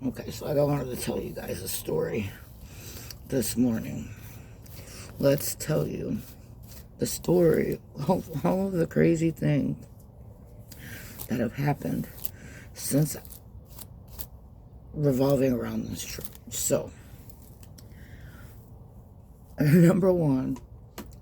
Okay, so I wanted to tell you guys a story this morning. Let's tell you the story of all of the crazy things that have happened since revolving around this trip. So, number one,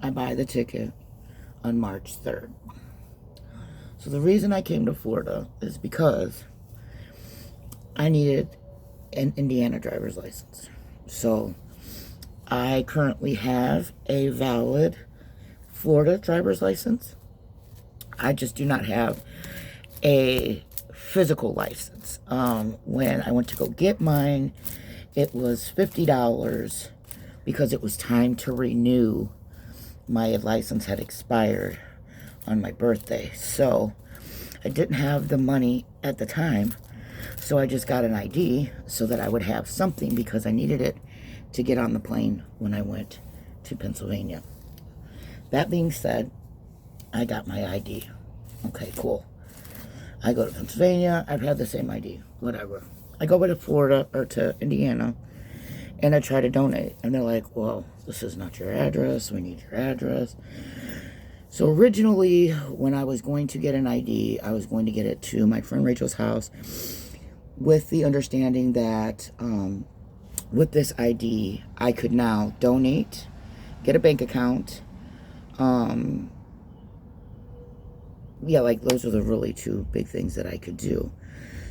I buy the ticket on March 3rd. So the reason I came to Florida is because I needed an Indiana driver's license. So I currently have a valid Florida driver's license. I just do not have a physical license. When I went to go get mine, it was $50 because it was time to renew. My license had expired on my birthday. So I didn't have the money at the time. So I just got an ID so that I would have something because I needed it to get on the plane when I went to Pennsylvania. That being said, I got my ID. Okay, cool. I go to Pennsylvania. I've had the same ID. Whatever. I go to Florida or to Indiana and I try to donate. And they're like, well, this is not your address. We need your address. So originally, when I was going to get an ID, I was going to get it to my friend Rachel's house with the understanding that with this ID, I could now donate, get a bank account. Yeah, like those are the really two big things that I could do.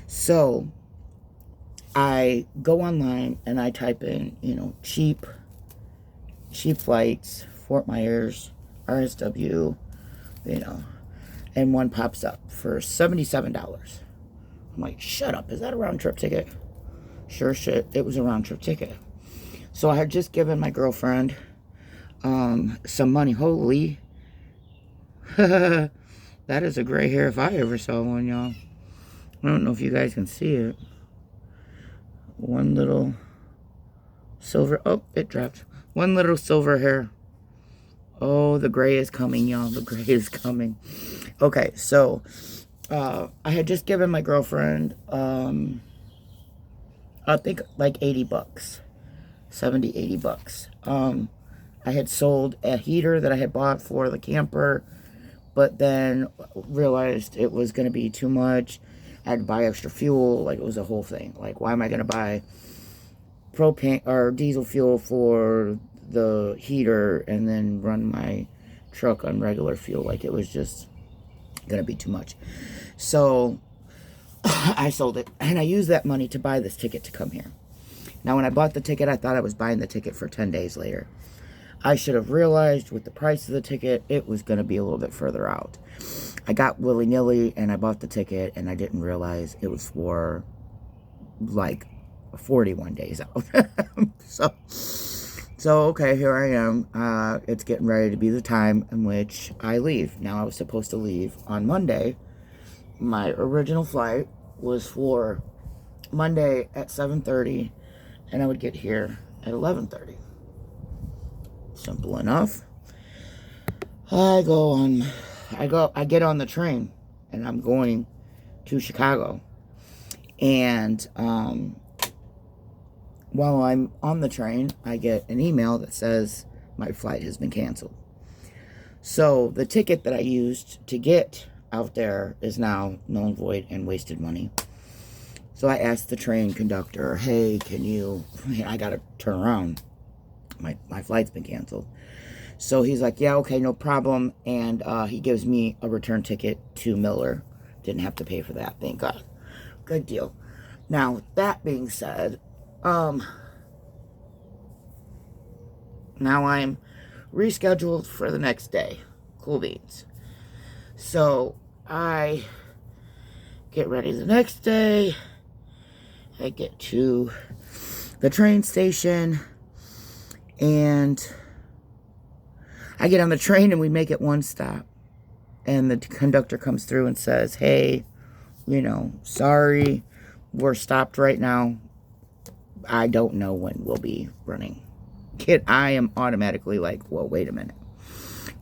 So I go online and I type in, cheap flights, Fort Myers, RSW, and one pops up for $77. I'm like, shut up, is that a round trip ticket? Sure shit, it was a round trip ticket. So I had just given my girlfriend some money. Holy, that is a gray hair if I ever saw one, y'all. I don't know if you guys can see it. One little silver, oh, it dropped. One little silver hair. Oh, the gray is coming, y'all. The gray is coming. Okay, so I had just given my girlfriend, I think like $80, 70, $80. I had sold a heater that I had bought for the camper, but then realized it was going to be too much. I had to buy extra fuel. Like, it was a whole thing. Like, why am I going to buy propane or diesel fuel for the heater and then run my truck on regular fuel? Like, it was just going to be too much. So I sold it, and I used that money to buy this ticket to come here. Now, when I bought the ticket, I thought I was buying the ticket for 10 days later. I should have realized with the price of the ticket, it was going to be a little bit further out. I got willy-nilly, and I bought the ticket, and I didn't realize it was for, like, 41 days out. So, okay, here I am. It's getting ready to be the time in which I leave. Now, I was supposed to leave on Monday. My original flight was for Monday at 7:30, and I would get here at 11:30. Simple enough. I get on the train, and I'm going to Chicago. And while I'm on the train, I get an email that says my flight has been canceled. So the ticket that I used to get out there is now null and void and wasted money. So I asked the train conductor, hey, I gotta turn around. My flight's been canceled. So he's like, yeah, okay, no problem. And he gives me a return ticket to Miller. Didn't have to pay for that, thank God. Good deal. Now, with that being said, now I'm rescheduled for the next day. Cool beans. So I get ready the next day. I get to the train station, and I get on the train, and we make it one stop. And the conductor comes through and says, hey, sorry, we're stopped right now. I don't know when we'll be running. I am automatically like, well, wait a minute.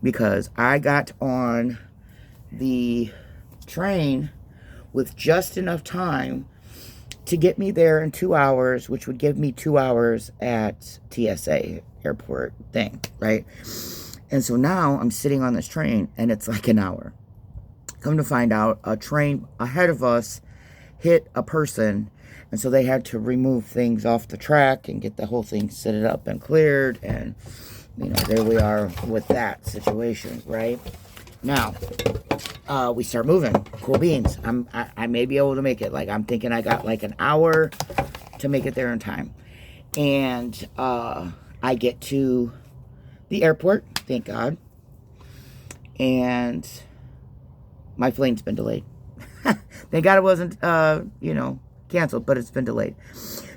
Because I got on the train with just enough time to get me there in 2 hours, which would give me 2 hours at TSA airport thing, right? And so now I'm sitting on this train and it's like an hour. Come to find out, a train ahead of us hit a person, and so they had to remove things off the track and get the whole thing set it up and cleared, and there we are with that situation, right? Now, we start moving. Cool beans. I may be able to make it. Like, I'm thinking I got like an hour to make it there in time. And I get to the airport, thank God. And my flight's been delayed. Thank God it wasn't, canceled, but it's been delayed.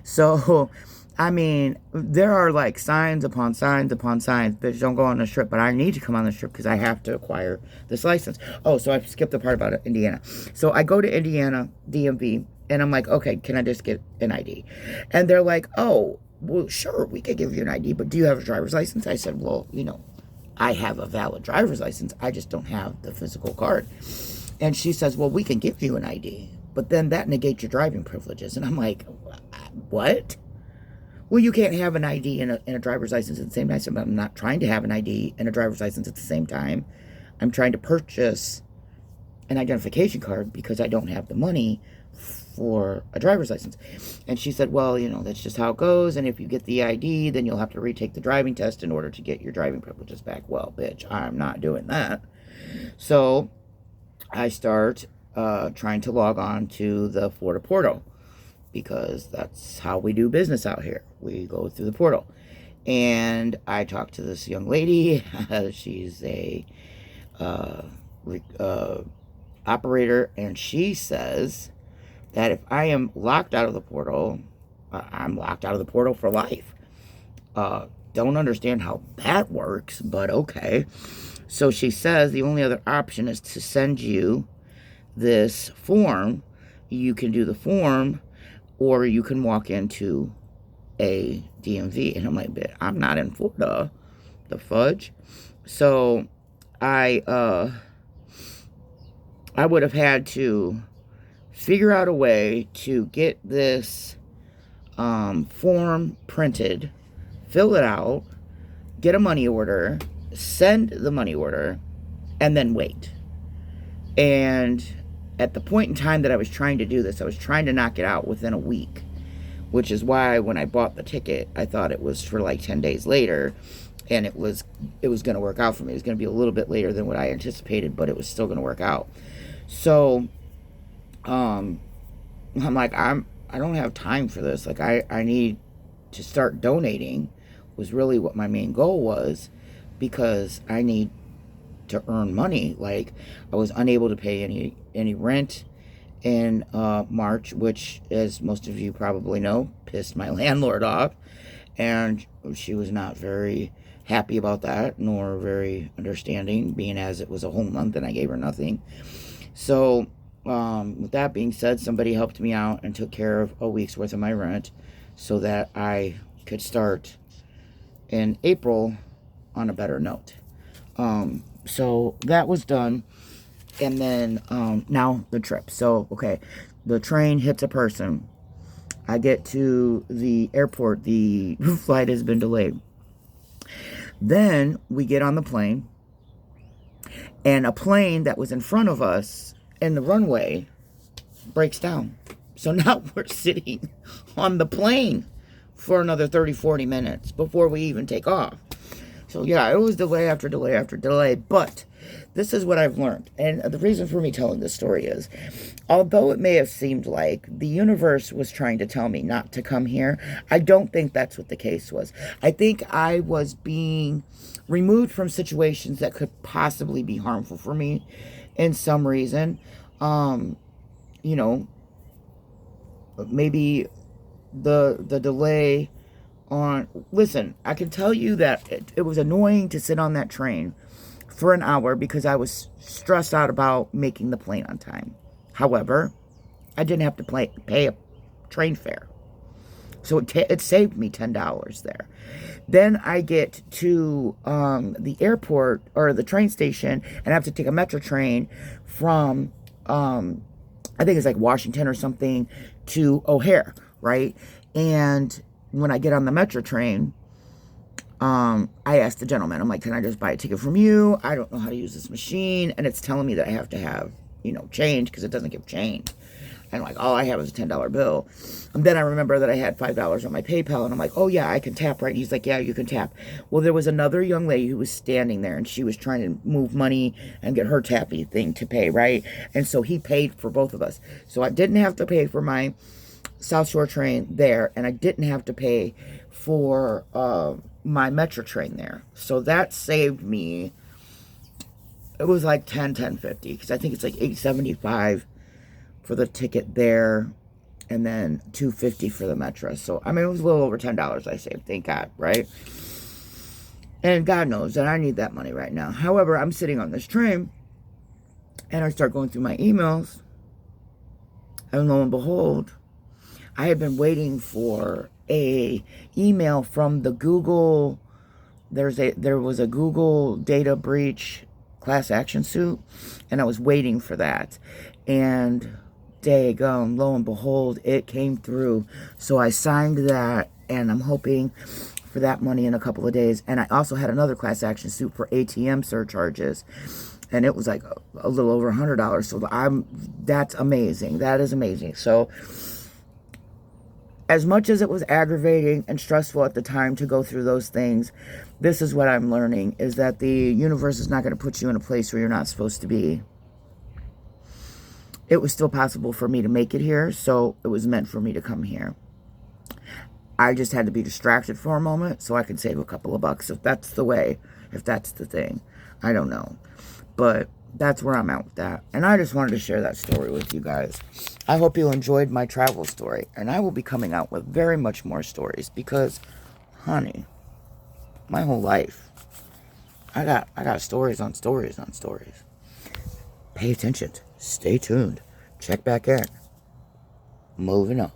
So, I mean, there are like signs upon signs upon signs. Bitch, don't go on this trip. But I need to come on this trip because I have to acquire this license. Oh, so I skipped the part about Indiana. So I go to Indiana, DMV, and I'm like, okay, can I just get an ID? And they're like, oh, well, sure, we could give you an ID, but do you have a driver's license? I said, well, I have a valid driver's license. I just don't have the physical card. And she says, well, we can give you an ID, but then that negates your driving privileges. And I'm like, what? Well, you can't have an ID and a driver's license at the same time. So I'm not trying to have an ID and a driver's license at the same time. I'm trying to purchase an identification card because I don't have the money for a driver's license. And she said, well, that's just how it goes. And if you get the ID, then you'll have to retake the driving test in order to get your driving privileges back. Well, bitch, I'm not doing that. So I start trying to log on to the Florida portal, because that's how we do business out here. We go through the portal. And I talked to this young lady. She's a operator, and she says that if I am locked out of the portal, I'm locked out of the portal for life. Don't understand how that works, but okay. So she says the only other option is to send you this form. You can do the form, or you can walk into a DMV. And I'm like, I'm not in Florida. The fudge. So I would have had to figure out a way to get this form printed, fill it out, get a money order, send the money order, and then wait. And at the point in time that I was trying to do this, I was trying to knock it out within a week, which is why when I bought the ticket, I thought it was for like 10 days later, and it was going to work out for me. It was going to be a little bit later than what I anticipated, but it was still going to work out. So I'm like, I don't have time for this. Like, I need to start donating, was really what my main goal was, because I need to earn money. Like, I was unable to pay any rent in March, which, as most of you probably know, pissed my landlord off, and she was not very happy about that, nor very understanding, being as it was a whole month and I gave her nothing. So with that being said, somebody helped me out and took care of a week's worth of my rent so that I could start in April on a better note. So that was done. And then now the trip. So, okay, the train hits a person. I get to the airport. The flight has been delayed. Then we get on the plane. And a plane that was in front of us in the runway breaks down. So now we're sitting on the plane for another 30, 40 minutes before we even take off. So yeah, it was delay after delay after delay. But this is what I've learned. And the reason for me telling this story is, although it may have seemed like the universe was trying to tell me not to come here, I don't think that's what the case was. I think I was being removed from situations that could possibly be harmful for me in some reason. Maybe the delay on... Listen, I can tell you that it was annoying to sit on that train for an hour because I was stressed out about making the plane on time. However, I didn't have to pay a train fare. So it saved me $10 there. Then I get to the airport or the train station and I have to take a metro train from, I think it's like Washington or something, to O'Hare, right? And when I get on the Metro train, I asked the gentleman, I'm like, can I just buy a ticket from you? I don't know how to use this machine. And it's telling me that I have to have, change, because it doesn't give change. And like, all I have is a $10 bill. And then I remember that I had $5 on my PayPal. And I'm like, oh yeah, I can tap, right? And he's like, yeah, you can tap. Well, there was another young lady who was standing there, and she was trying to move money and get her tappy thing to pay, right? And so he paid for both of us. So I didn't have to pay for my South Shore train there, and I didn't have to pay for my Metro train there. So that saved me, it was like $10.50, because I think it's like $8.75 for the ticket there, and then $2.50 for the Metro. So I mean, it was a little over $10 I saved, thank God, right? And God knows that I need that money right now. However, I'm sitting on this train, and I start going through my emails, and lo and behold, I had been waiting for a email from the Google. There was a Google data breach class action suit, and I was waiting for that. And daggone, lo and behold, it came through. So I signed that, and I'm hoping for that money in a couple of days. And I also had another class action suit for ATM surcharges, and it was like a little over $100. So that's amazing. That is amazing. So as much as it was aggravating and stressful at the time to go through those things, this is what I'm learning, is that the universe is not going to put you in a place where you're not supposed to be. It was still possible for me to make it here, so it was meant for me to come here. I just had to be distracted for a moment so I could save a couple of bucks, if that's the way, if that's the thing. I don't know. But that's where I'm at with that. And I just wanted to share that story with you guys. I hope you enjoyed my travel story. And I will be coming out with very much more stories because, honey, my whole life, I got stories on stories on stories. Pay attention. Stay tuned. Check back in. Moving on.